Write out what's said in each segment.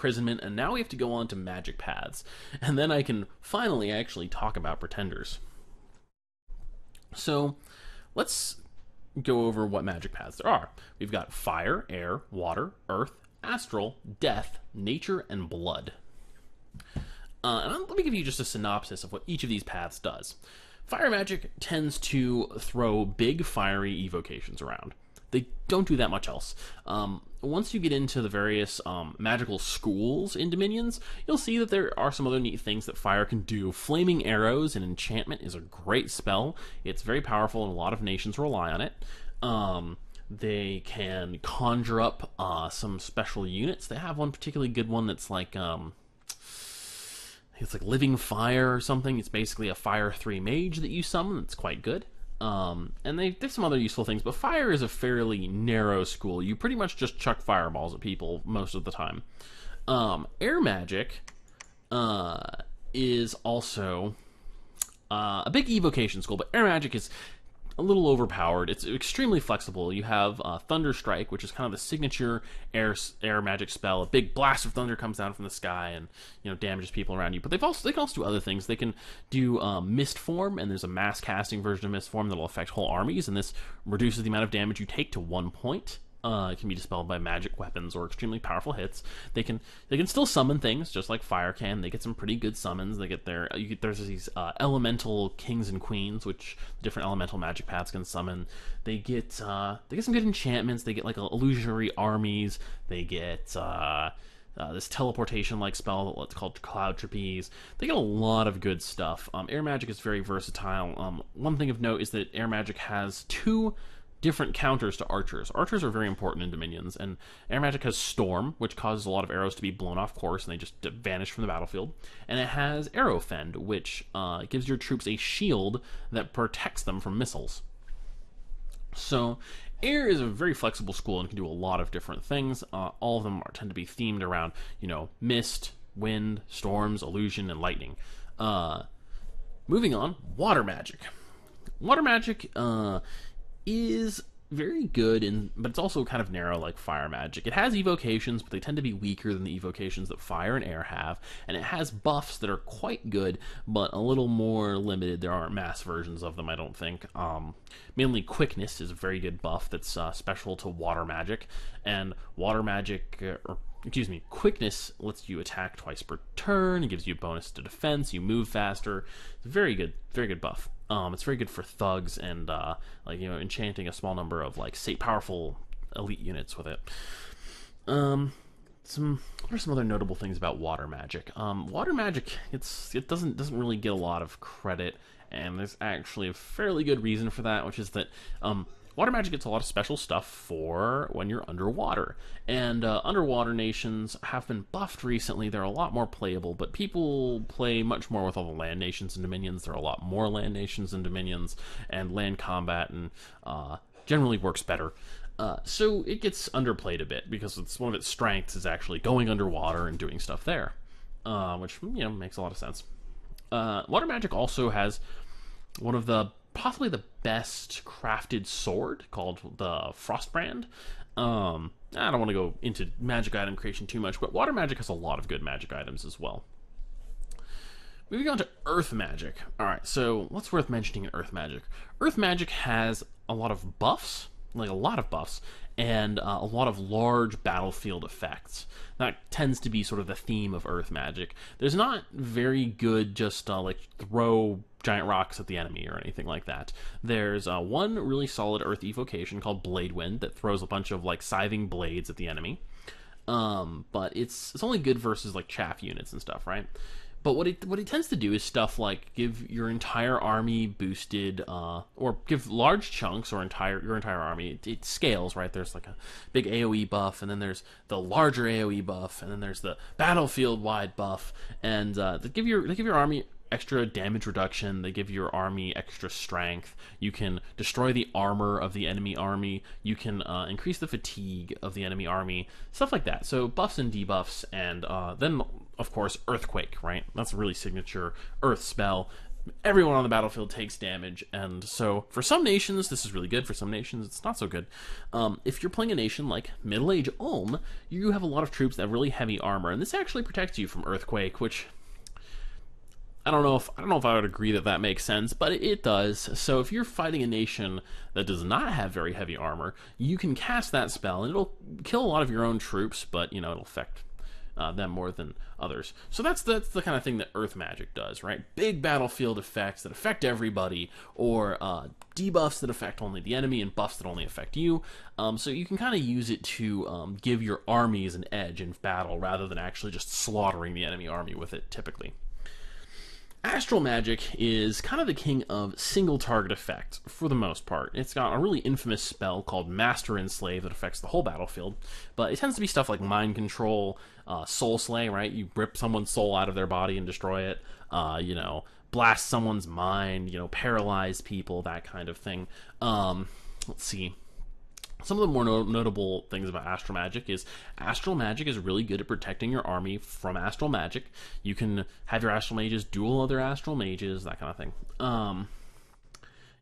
imprisonment, and now we have to go on to magic paths. And then I can finally actually talk about pretenders. So let's go over what magic paths there are. We've got fire, air, water, earth, astral, death, nature, and blood. And let me give you just a synopsis of what each of these paths does. Fire magic tends to throw big fiery evocations around. They don't do that much else. Once you get into the various magical schools in Dominions, you'll see that there are some other neat things that fire can do. Flaming Arrows, an enchantment, is a great spell. It's very powerful, and a lot of nations rely on it. They can conjure up some special units. They have one particularly good one that's like... it's like Living Fire or something. It's basically a Fire 3 mage that you summon. It's quite good. And they have some other useful things, but fire is a fairly narrow school. You pretty much just chuck fireballs at people most of the time. Air magic is also a big evocation school, but air magic is a little overpowered. It's extremely flexible. You have Thunder Strike, which is kind of the signature air magic spell. A big blast of thunder comes down from the sky and damages people around you. But they can also do other things. They can do Mist Form, and there's a mass casting version of Mist Form that'll affect whole armies, and this reduces the amount of damage you take to 1 point. It can be dispelled by magic weapons or extremely powerful hits. They can still summon things just like fire can. They get some pretty good summons. They get there's these elemental kings and queens, which different elemental magic paths can summon. They get some good enchantments. They get like illusionary armies. They get this teleportation like spell that's called Cloud Trapeze. They get a lot of good stuff. Air magic is very versatile. One thing of note is that air magic has 2 different counters to archers. Archers are very important in Dominions, and air magic has Storm, which causes a lot of arrows to be blown off course, and they just vanish from the battlefield. And it has Arrow Fend, which gives your troops a shield that protects them from missiles. So air is a very flexible school and can do a lot of different things. All of them tend to be themed around, mist, wind, storms, illusion, and lightning. Moving on, water magic. Water magic is very good, but it's also kind of narrow like fire magic. It has evocations, but they tend to be weaker than the evocations that fire and air have, and it has buffs that are quite good, but a little more limited. There aren't mass versions of them, I don't think. Mainly Quickness is a very good buff that's special to water magic, and water magic... Quickness lets you attack twice per turn. It gives you a bonus to defense. You move faster. It's very good buff. It's very good for thugs and enchanting a small number of powerful elite units with it. What are some other notable things about water magic? Water magic, it doesn't really get a lot of credit, and there's actually a fairly good reason for that, which is that water magic gets a lot of special stuff for when you're underwater. And underwater nations have been buffed recently. They're a lot more playable, but people play much more with all the land nations and dominions. There are a lot more land nations and dominions, and land combat and generally works better. So it gets underplayed a bit because it's one of its strengths is actually going underwater and doing stuff there, which makes a lot of sense. Water magic also has one of the possibly the best crafted sword called the Frostbrand. I don't want to go into magic item creation too much, but water magic has a lot of good magic items as well. Moving on to earth magic. Alright, so what's worth mentioning in earth magic? Earth magic has a lot of buffs, and a lot of large battlefield effects. That tends to be sort of the theme of earth magic. There's not very good just throw giant rocks at the enemy or anything like that. There's one really solid earth evocation called Blade Wind that throws a bunch of scything blades at the enemy. But it's only good versus chaff units and stuff, right? But what it tends to do is stuff like give your entire army boosted, or give large chunks or your entire army. It scales, right? There's a big AOE buff, and then there's the larger AOE buff, and then there's the battlefield wide buff, and they give your army extra damage reduction. They give your army extra strength. You can destroy the armor of the enemy army. You can increase the fatigue of the enemy army. Stuff like that. So buffs and debuffs, and then of course Earthquake, right? That's a really signature Earth spell. everyone on the battlefield takes damage, and so for some nations this is really good. For some nations it's not so good. If you're playing a nation like Middle Age Ulm, you have a lot of troops that have really heavy armor, and this actually protects you from Earthquake, which I don't know if I would agree that that makes sense, but it does. So if you're fighting a nation that does not have very heavy armor, you can cast that spell, and it'll kill a lot of your own troops, but it'll affect them more than others. So that's the kind of thing that Earth Magic does, right? Big battlefield effects that affect everybody, or debuffs that affect only the enemy and buffs that only affect you. So you can kind of use it to give your armies an edge in battle rather than actually just slaughtering the enemy army with it, typically. Astral Magic is kind of the king of single target effect for the most part. It's got a really infamous spell called Master Enslave that affects the whole battlefield, but it tends to be stuff like Mind Control, Soul Slay, right? You rip someone's soul out of their body and destroy it, blast someone's mind, paralyze people, that kind of thing. Let's see. Some of the more notable things about Astral Magic is really good at protecting your army from Astral Magic. You can have your Astral Mages duel other Astral Mages, that kind of thing.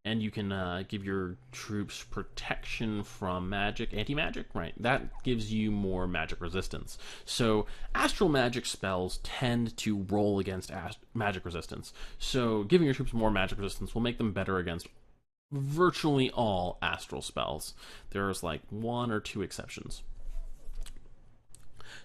And you can give your troops protection from anti-magic, right? That gives you more magic resistance. So Astral Magic spells tend to roll against magic resistance. So giving your troops more magic resistance will make them better against virtually all astral spells. There's like one or two exceptions.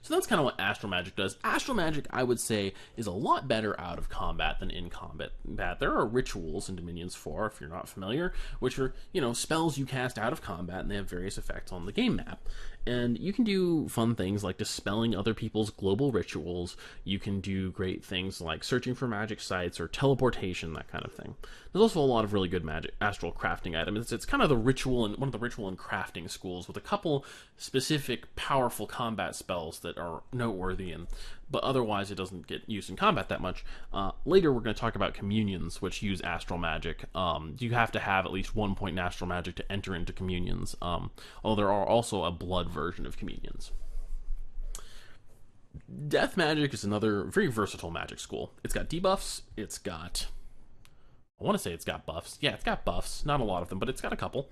So that's kind of what Astral Magic does. Astral Magic, I would say, is a lot better out of combat than in combat. There are rituals in Dominions 4, if you're not familiar, which are, spells you cast out of combat, and they have various effects on the game map. And you can do fun things like dispelling other people's global rituals. You can do great things like searching for magic sites or teleportation, that kind of thing. There's also a lot of really good magic astral crafting items. It's kind of the ritual and one of the ritual and crafting schools with a couple specific powerful combat spells that are noteworthy, but otherwise it doesn't get used in combat that much. Later we're going to talk about communions, which use Astral Magic. You have to have at least 1 point in Astral Magic to enter into communions, although there are also a blood version of communions. Death Magic is another very versatile magic school. It's got debuffs, I want to say it's got buffs. Yeah, it's got buffs, not a lot of them, but it's got a couple.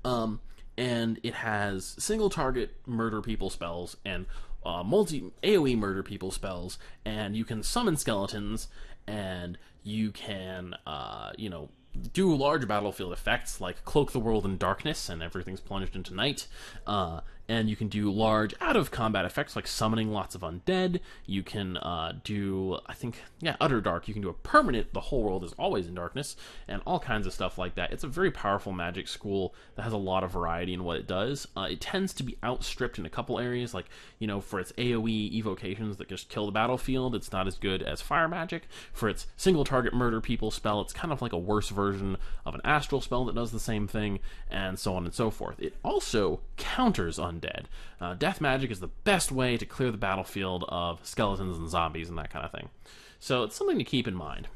And it has single target murder people spells and multi AoE murder people spells, and you can summon skeletons, and you can do large battlefield effects like cloak the world in darkness and everything's plunged into night. And you can do large out-of-combat effects like summoning lots of undead. You can do, Utter Dark. You can do a permanent, the whole world is always in darkness, and all kinds of stuff like that. It's a very powerful magic school that has a lot of variety in what it does. It tends to be outstripped in a couple areas, like, for its AoE evocations that just kill the battlefield, it's not as good as Fire Magic. For its single-target murder people spell, it's kind of like a worse version of an Astral spell that does the same thing, and so on and so forth. It also counters undead. Death Magic is the best way to clear the battlefield of skeletons and zombies and that kind of thing. So it's something to keep in mind.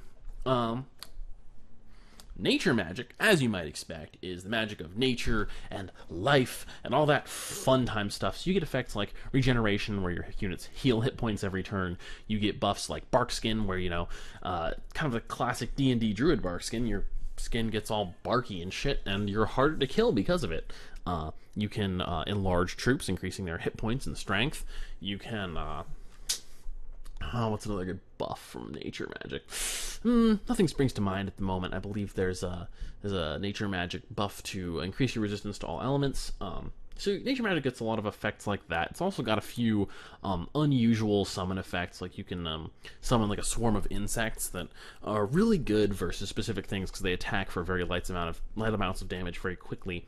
Nature Magic, as you might expect, is the magic of nature and life and all that fun time stuff. So you get effects like regeneration, where your units heal hit points every turn. You get buffs like Bark Skin, where, kind of the classic D&D Druid Bark Skin, your skin gets all barky and shit, and you're harder to kill because of it. You can enlarge troops, increasing their hit points and strength. You can, what's another good buff from Nature Magic? Nothing springs to mind at the moment. I believe there's a Nature Magic buff to increase your resistance to all elements. So Nature Magic gets a lot of effects like that. It's also got a few unusual summon effects, like you can summon like a swarm of insects that are really good versus specific things because they attack for very light amounts of damage very quickly.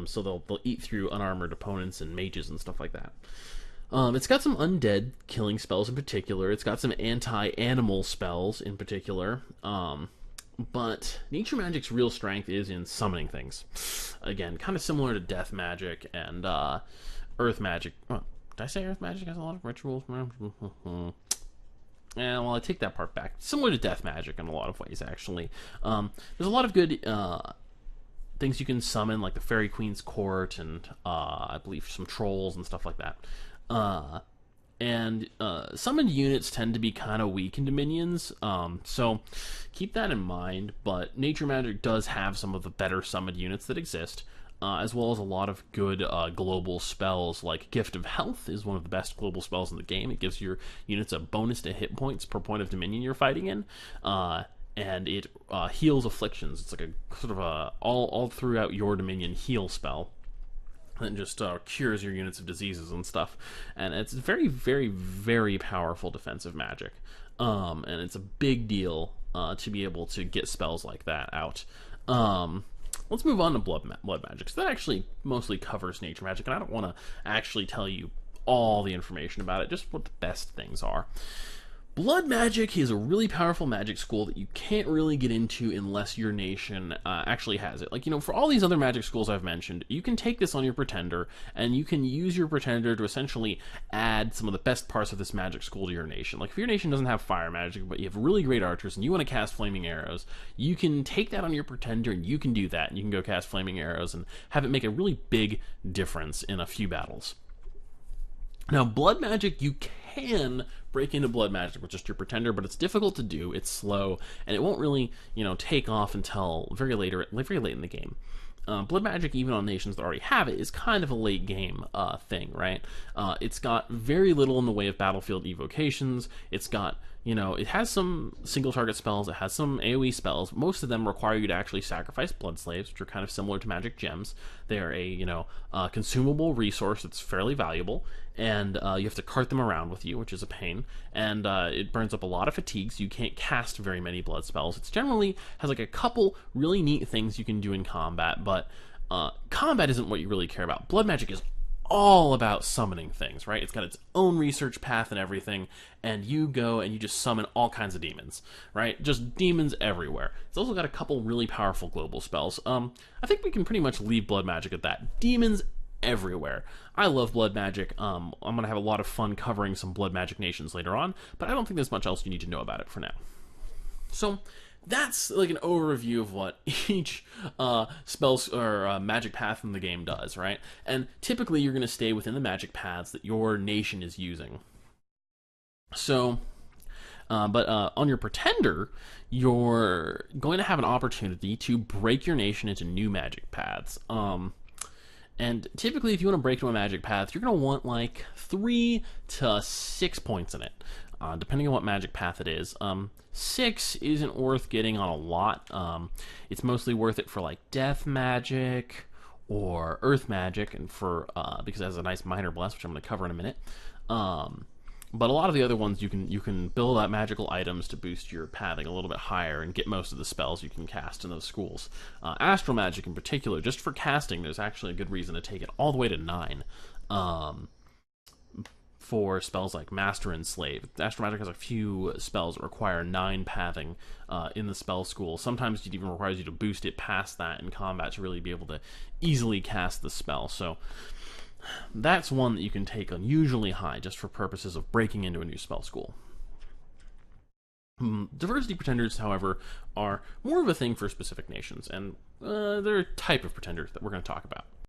So they'll eat through unarmored opponents and mages and stuff like that. It's got some undead killing spells in particular. It's got some anti-animal spells in particular. But Nature Magic's real strength is in summoning things. Again, kind of similar to Death Magic and Earth Magic. Oh, did I say Earth Magic has a lot of rituals? Yeah, well, I take that part back. Similar to Death Magic in a lot of ways, actually. There's a lot of good things you can summon, like the Fairy Queen's Court and I believe some trolls and stuff like that. and summoned units tend to be kind of weak in Dominions, so keep that in mind. But Nature Magic does have some of the better summoned units that exist, as well as a lot of good global spells, like Gift of Health is one of the best global spells in the game. It gives your units a bonus to hit points per point of Dominion you're fighting in, and it heals afflictions. It's like a sort of a all throughout your Dominion heal spell that just cures your units of diseases and stuff. And it's very, very, very powerful defensive magic. And it's a big deal to be able to get spells like that out. Let's move on to blood magic. So that actually mostly covers nature magic, and I don't want to actually tell you all the information about it, just what the best things are. Blood magic is a really powerful magic school that you can't really get into unless your nation actually has it. Like, you know, for all these other magic schools I've mentioned, you can take this on your pretender, and you can use your pretender to essentially add some of the best parts of this magic school to your nation. Like, if your nation doesn't have fire magic, but you have really great archers, and you want to cast flaming arrows, you can take that on your pretender, and you can do that, and you can go cast flaming arrows and have it make a really big difference in a few battles. Now, blood magic, you can break into blood magic with just your pretender, but it's difficult to do, it's slow, and it won't really, you know, take off until very late in the game. Blood magic, even on nations that already have it, is kind of a late game thing, right? It's got very little in the way of battlefield evocations. It's got, you know, it has some single target spells, it has some AoE spells. Most of them require you to actually sacrifice blood slaves, which are kind of similar to magic gems. They are a, you know, consumable resource that's fairly valuable, and you have to cart them around with you, which is a pain, and it burns up a lot of fatigues. You can't cast very many blood spells. It's generally has like a couple really neat things you can do in combat, but combat isn't what you really care about. Blood magic is all about summoning things, right? It's got its own research path and everything, and you go and you just summon all kinds of demons, right? Just demons everywhere. It's also got a couple really powerful global spells. I think we can pretty much leave blood magic at that. Demons everywhere. I love blood magic. I'm going to have a lot of fun covering some blood magic nations later on, but I don't think there's much else you need to know about it for now. So that's like an overview of what each spells or magic path in the game does, right? And typically you're going to stay within the magic paths that your nation is using. So, but on your pretender, you're going to have an opportunity to break your nation into new magic paths. And typically, if you want to break into a magic path, you're going to want like 3 to 6 points in it, depending on what magic path it is. 6 isn't worth getting on a lot. It's mostly worth it for like death magic or earth magic, and for because it has a nice minor bless, which I'm going to cover in a minute. But a lot of the other ones, you can build out magical items to boost your pathing a little bit higher and get most of the spells you can cast in those schools. Astral magic in particular, just for casting, there's actually a good reason to take it all the way to 9. For spells like Master and Slave. Astral magic has a few spells that require 9 pathing in the spell school. Sometimes it even requires you to boost it past that in combat to really be able to easily cast the spell. So that's one that you can take unusually high just for purposes of breaking into a new spell school. Diversity pretenders, however, are more of a thing for specific nations, and they're a type of pretenders that we're going to talk about.